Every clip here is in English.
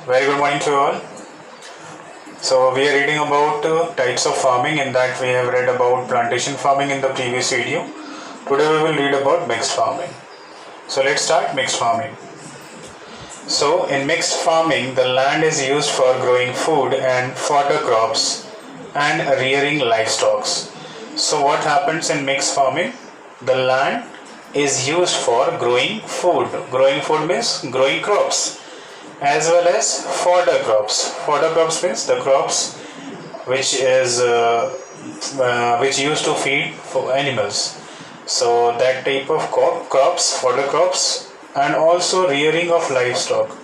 Very good morning to you all. So we are reading about types of farming. In that we have read about plantation farming in the previous video. Today we will read about mixed farming. So let's start mixed farming. So in mixed farming, the land is used for growing food and fodder crops and rearing livestock. So what happens in mixed farming? The land is used for growing food. Growing food means growing crops, as well as fodder crops. Fodder crops means the crops which used to feed for animals. So that type of crops, fodder crops, and also rearing of livestock.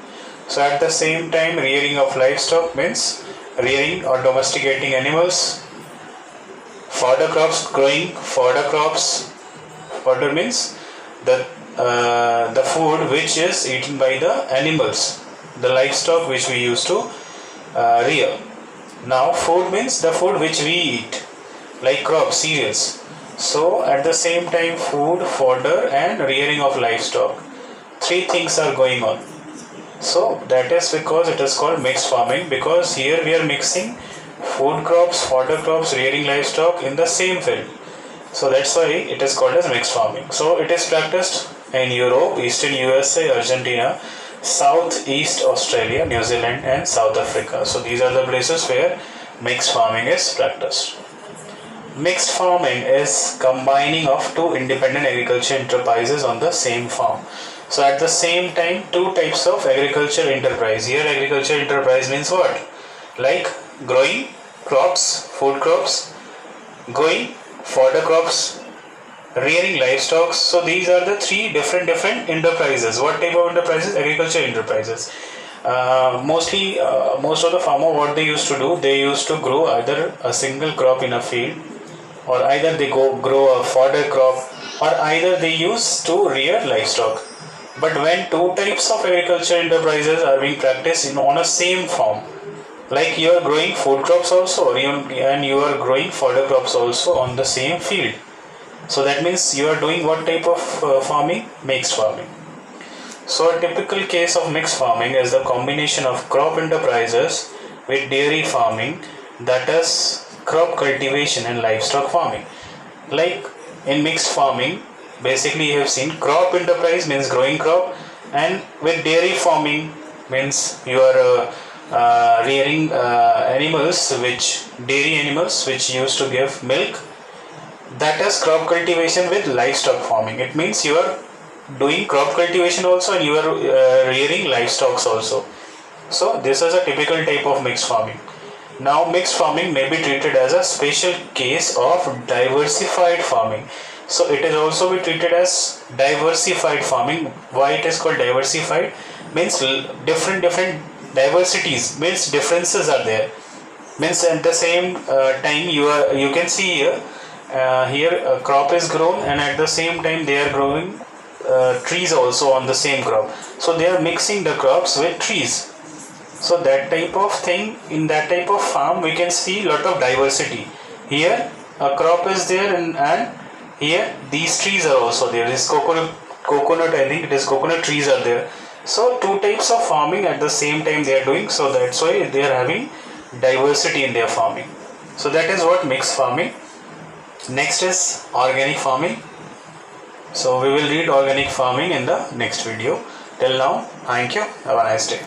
So at the same time, rearing of livestock means rearing or domesticating animals. Fodder crops, growing fodder crops. Fodder means the food which is eaten by the animals, the livestock which we used to rear. Now food means the food which we eat, like crops, cereals. So at the same time, food, fodder and rearing of livestock, three things are going on. So that is because it is called mixed farming, because here we are mixing food crops, fodder crops, rearing livestock in the same field. So that's why it is called as mixed farming. So it is practiced in Europe, Eastern USA, Argentina, Southeast Australia, New Zealand and South Africa. So these are the places where mixed farming is practiced. Mixed farming is combining of two independent agriculture enterprises on the same farm. So at the same time, two types of agriculture enterprise. Here agriculture enterprise means what? Like growing crops, food crops, growing fodder crops, rearing livestock. So these are the three different enterprises. What type of enterprises? Agriculture enterprises. Most of the farmer, what they used to do, they used to grow either a single crop in a field, or either they grow a fodder crop, or either they used to rear livestock. But when two types of agriculture enterprises are being practiced on a same farm, like you are growing food crops also and you are growing fodder crops also on the same field, so that means you are doing what type of farming? Mixed farming. So a typical case of mixed farming is the combination of crop enterprises with dairy farming, that is crop cultivation and livestock farming. Like in mixed farming, basically you have seen crop enterprise means growing crop, and with dairy farming means you are rearing animals, dairy animals which used to give milk. That is crop cultivation with livestock farming. It means you are doing crop cultivation also and you are rearing livestock also. So this is a typical type of mixed farming. Now mixed farming may be treated as a special case of diversified farming. So it is also be treated as diversified farming. Why it is called diversified? Means different diversities, means differences are there. Means at the same time you can see here a crop is grown, and at the same time they are growing trees also on the same crop. So they are mixing the crops with trees. So that type of thing, in that type of farm we can see lot of diversity. Here a crop is there, and here these trees are also there. This coconut, I think it is coconut trees are there. So two types of farming at the same time they are doing. So that's why they are having diversity in their farming. So that is what mixed farming. Next is organic farming. So we will read organic farming in the next video. Till now, thank you. Have a nice day.